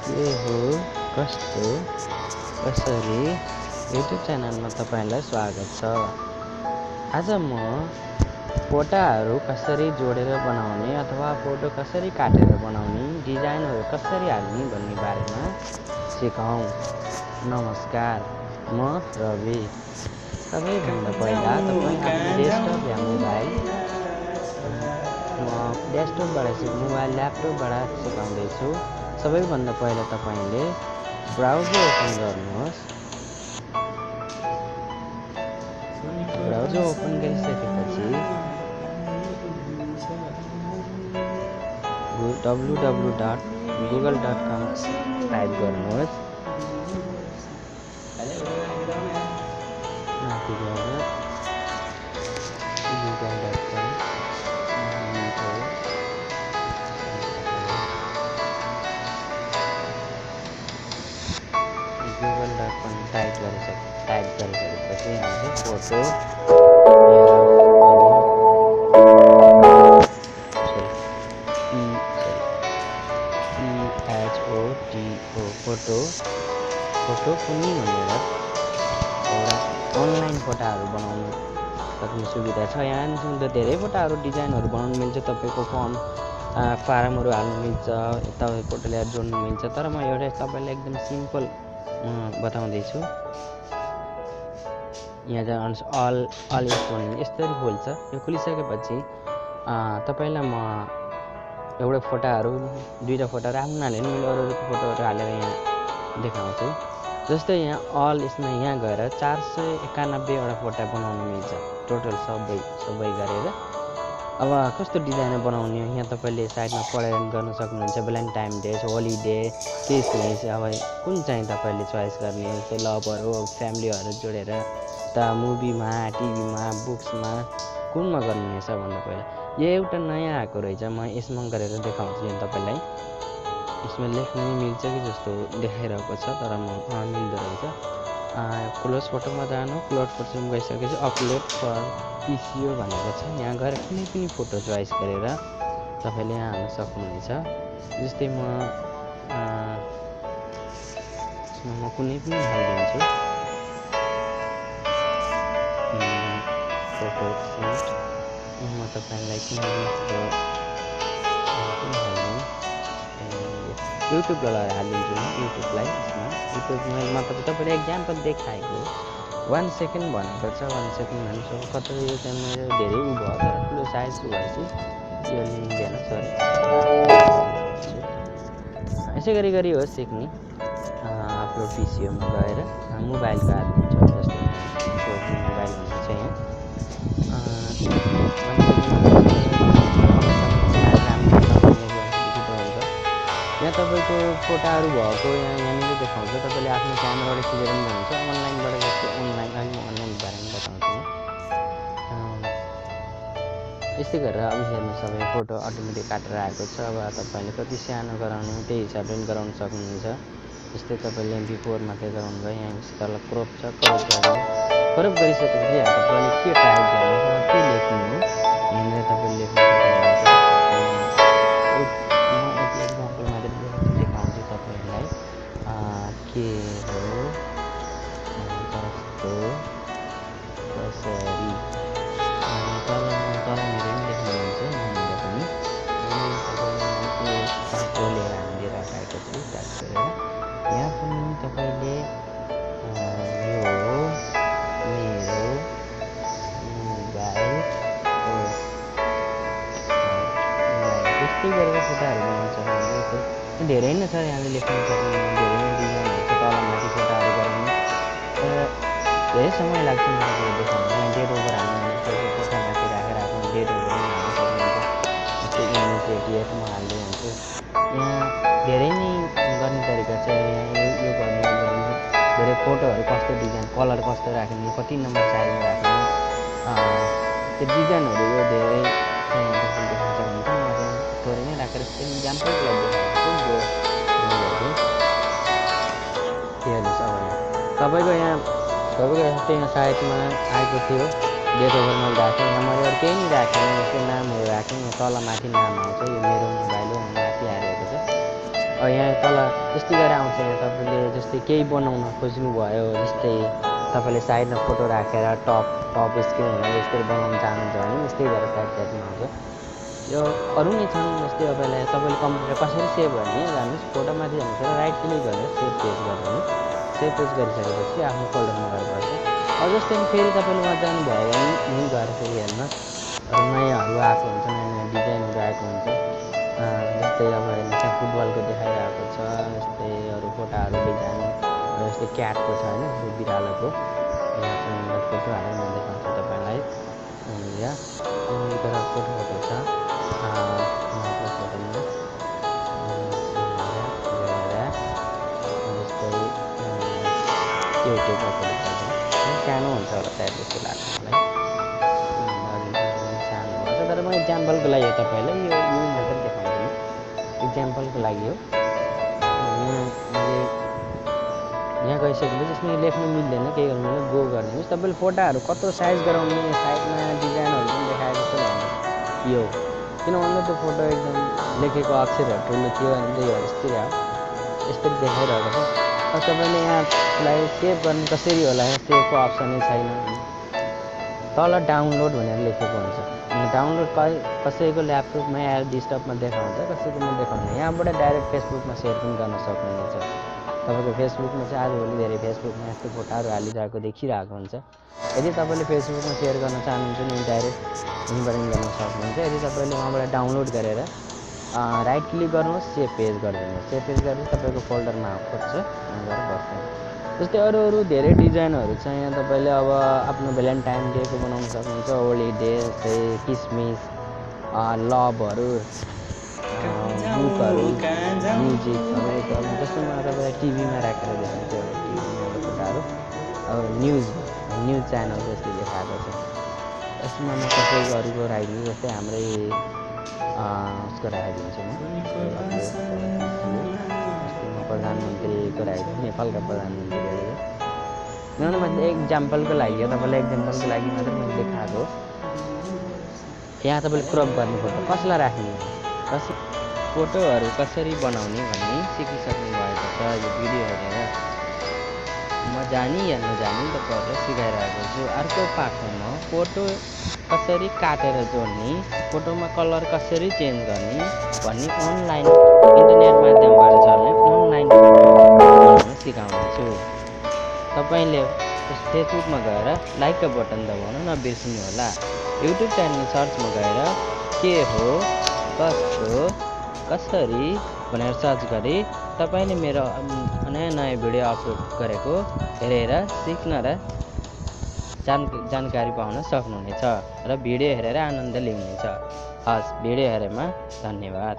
के हो कस्तो कसरी युट्युब च्यानलमा तपाईँलाई स्वागत छ। आज म फोटाहरू कसरी जोडेर बनाउने अथवा फोटो कसरी काटेर बनाउने, डिजाइनहरू कसरी हाल्ने भन्ने बारेमा सिकाउँ। नमस्कार, म रवि। सबैभन्दा पहिला तपाईँ आफ्नो डेस्कटप या मोबाइल, म डेस्कटपबाट मोबाइल ल्यापटपबाट सिकाउँदैछु। सबैभन्दा पहिला तपाईँले ब्राउजर ओपन गर्नुहोस्। ब्राउजर ओपन गरिसकेपछि www.google.com टाइप गर्नुहोस्। माथि गएर google.com टाइप गरिसकेपछि हामीले फोटो फोटो कुनै भनेर एउटा अनलाइन फोटाहरू बनाउनु सक्ने सुविधा छ। यहाँ धेरै फोटाहरू डिजाइनहरू बनाउनु मिल्छ। तपाईँको फारमहरू हाल्नु मिल्छ, तपाईँ फोटो ल्याएर जोड्नु मिल्छ। तर म एउटा तपाईँलाई एकदम सिम्पल बताउँदैछु। यहाँ चाहिँ अल इलेक्ट्रोनिक यस्तरी खोल्छ। यो खोलिसकेपछि तपाईँलाई म एउटा दुईवटा फोटाहरू आफ्नो हालेर मैले अरू फोटोहरू हालेर यहाँ देखाउँछु। जस्तै यहाँ यसमा यहाँ गएर 491वटा फोटा बनाउनु मिल्छ टोटल सबै गरेर। अब कस्तो डिजाइनर बनाउने, यहाँ तपाईँले साइडमा पढेर गर्न सक्नुहुन्छ। भ्यालेन्टाइन डे, होलिडे, क्रिसमस, अब कुन चाहिँ तपाईँले चोइस गर्ने। जस्तै लभहरू, फ्यामिलीहरू जोडेर त मुभीमा, टिभीमा, बुक्समा कुनमा गर्नुहुनेछ भन्दा पहिला यो एउटा नयाँ आएको रहेछ। म यसमा गरेर देखाउँछु यहाँ तपाईँलाई। यसमा लेख्नु मिल्छ कि जस्तो देखाइरहेको छ, तर मिल्दो रहेछ। क्लोज फोटोमा जानु, क्लोज फोटोमा गइसकेपछि अपलोड फर पिसिओ भनेको छ। यहाँ गएर कुनै पनि फोटो चोइस गरेर तपाईँले यहाँ हाल्न सक्नुहुनेछ। जस्तै म कुनै पनि हालिदिन्छु। फोटो सेट म तपाईँलाई कुनै पनि युट्युबलाई लगाएर हालिदिन्छु। युट्युबलाई युट्युबमा तपाईँले एक्जाम्पल देखाएको 1 सेकेन्ड भनेको छ। 1 सेकेन्ड भनेको कति यो चाहिँ मेरो धेरै भयो, तर ठुलो साइज भएपछि यो लिँदैन, सरी। यसै गरी हो सिक्ने। अपलोड पिसिओमा गएर मोबाइलको हालिदिन्छु। जस्तै मोबाइल भनेको छ यहाँ तपाईँको फोटाहरू भएको यहाँनिर देखाउँछ। तपाईँले आफ्नो क्यामेराबाट खिचेर पनि भन्नुहुन्छ। अनलाइनबाट जस्तो अनलाइन बारेमा बताउँछु। यस्तै गरेर अब हेर्नु सबै फोटो अटोमेटिक काटेर आएको छ। अब तपाईँले कति सानो गराउनु त्यही हिसाबले पनि गराउन सक्नुहुन्छ। जस्तै तपाईँले बिफोर मात्रै गराउनु भयो, यहाँ तल क्रप छ, क्रप गरिसकेपछि तपाईँले के टाइप गर्नु, के लेख्नु हो यहाँनिर तपाईँले लेख्नु सक्नुहुन्छ। एक्जाम्पल मात्रै देखाउँछु तपाईँलाई। के हो कस्तो कसरी तलनिर पनि लेख्नुहुन्छ। यहाँनिर पनि बोलेर हामीले राखेको छु टाइप गरेर। यहाँ पनि तपाईँले यो मेरो मोबाइल हो, त्यस्तै गरेर फोटाहरू बनाउन सक्नुहुन्छ। धेरै नै छ, यहाँले लेख्न सक्नुहुन्छ। धेरै नै डिजाइनहरू छ, तलमाथि फोटाहरू गराउने, तर धेरै समय लाग्छ मलाई देखाउनु। यहाँ डेट ओभर हाल्नु भने फोटामाथि राखेर आफ्नो डेट ओभर पनि हाल्न सक्नुहुन्छ। जस्तै इनिसिएट म हाल्दै हुन्छु। यहाँ धेरै नै गर्ने तरिका छ। यहाँ यो गर्ने धेरै फोटोहरू कस्तो डिजाइन, कलर कस्तो राख्ने, कति नम्बर साइजमा राख्ने, त्यो डिजाइनहरू यो धेरै देख्न सक्नुहुन्छ। म चाहिँ थोरै नै राखेर इक्जाम्पलको लागि देखाउँछु। हेर्नुहोस् अब तपाईँको यहाँ त्यहाँ साइडमा आएको थियो डेट ओभर मैले राखेँ। यहाँ मैले अरू केही नै राखेँ, यसको नामहरू राखेँ। यहाँ तल माथि नाम आउँछ। यो मेरो मोबाइल हो, माथि हालेको छ। यहाँ तल यस्तै गरेर आउँछ यहाँ तपाईँले जस्तै केही बनाउन खोज्नुभयो जस्तै तपाईँले साइडमा फोटो राखेर टप स्क्रिन भनेर यस्तै बनाउन चाहनुहुन्छ भने यस्तै गरेर साइडमा आउँछ। यो अरू नै छन् जस्तै तपाईँले कम्प्युटर कसरी सेभ गर्ने जानुहोस् फोटोमाथि जानुहोस् र राइट क्लिक गरेर सेभ पेज गर्नुहोस्। सेभ पेज गरिसकेपछि आफ्नो फोल्डरमा गएर बस्छ। अब जस्तै फेरि तपाईँले उहाँ जानुभयो भने यहीँ गएर फेरि हेर्नुहोस् नयाँहरू आएको हुन्छ, नयाँ नयाँ डिजाइनहरू आएको हुन्छ। जस्तै अब हेर्नुहोस् त्यहाँ फुटबलको देखाइरहेको छ, जस्तै अरू फोटाहरू डिजाइन जस्तै क्याटको छ होइन, त्यो बिरालोको यहाँ चाहिँ फोटो हालेर म देखाउँछु तपाईँलाई। यहाँ फोटो छ फोटोमा जस्तै त्यो सानो हुन्छ होला सायद जस्तो लाग्छ मलाई, सानो हुन्छ। तर म इक्जाम्पलको लागि तपाईँलाई यो मात्र देखाउँछु, इक्जाम्पलको लागि हो। मैले यहाँ गइसकेपछि यसमा लेख्नु मिल्दैन, केही गर्नु मिल्दैन, गो गरिदिनुहोस्। तपाईँले फोटाहरू कत्रो साइज गराउने साइडमा डिजाइनहरू पनि देखाएको जस्तो लाग्छ यो, किन भन्दा त्यो फोटो एकदम लेखेको अक्षरहरू ठुलो थियो अनि त्यही भएर यस्तै देखाइरहेको छ। अब तपाईँले यहाँलाई सेभ गर्ने कसरी होला, सेभको अप्सनै छैन। तल डाउनलोड भनेर लेखेको हुन्छ, डाउनलोड कसैको ल्यापटपमा या डेस्कटपमा देखाउँछ, कसैकोमा देखाउँदैन। यहाँबाट डाइरेक्ट फेसबुकमा सेयर पनि गर्न सक्नुहुनेछ। तपाईँको फेसबुकमा चाहिँ आजभोलि धेरै फेसबुकमा यस्तो फोटाहरू हालिरहेको देखिरहेको हुन्छ। यदि तपाईँले फेसबुकमा सेयर गर्न चाहनुहुन्छ भने डाइरेक्ट यहीँबाट गर्न सक्नुहुन्छ। यदि तपाईँले उहाँबाट डाउनलोड गरेर राइट क्लिक गर्नुहोस्, सेभ पेज गरिदिनुहोस्। सेभ पेज गरेर तपाईँको फोल्डरमा खोज्छ, गएर बस्छ। जस्तै अरू धेरै डिजाइनहरू छ। यहाँ तपाईँले अब आफ्नो भ्यालेन्टाइन डेको बनाउन सक्नुहुन्छ, होली डे जस्तै किसमिस, लभहरू, बुकहरू, म्युजिकहरू, जस्तोमा तपाईँलाई टिभीमा राखेर देखाउँछ, टिभीमा फोटाहरू। अब न्युज च्यानल जस्तै देखाएको छ। यसमा म कसैको अरूको राखिदिन्छु, जस्तै हाम्रै उसको राखिदिन्छु म प्रधानमन्त्रीको राखिदिन्छु, नेपालका प्रधानमन्त्रीहरू। किनभने मैले एक्जाम्पलको लागि हो, तपाईँलाई एक्जाम्पलको लागि मात्र मैले देखाएको। यहाँ तपाईँले क्रप गर्ने फोटो कसलाई राख्ने, फोटोहरू कसरी बनाउने भन्ने सिकिसक्नु भएको छ। यो भिडियो हेरेर म जानी या नजानी तपाईँहरूलाई सिकाइरहेको छु। अर्को पाठमा फोटो कसरी काटेर जोड्ने, फोटोमा कलर कसरी चेन्ज गर्ने भन्ने अनलाइन इन्टरनेट माध्यमबाट चल्ने अनलाइन बनाउन सिकाउँछु। तपाईँले फेसबुकमा गएर लाइकको बटन दबाउन नबिर्सिनु होला। युट्युब च्यानल सर्चमा गएर के हो कस्तो कसरी भनेर सर्च गरी तपाईँले मेरो नयाँ नयाँ भिडियो अपलोड गरेको हेरेर सिक्न र जानकारी पाउन सक्नुहुनेछ र भिडियो हेरेर आनन्द लिनुहुनेछ। हस्, भिडियो हेरेमा धन्यवाद।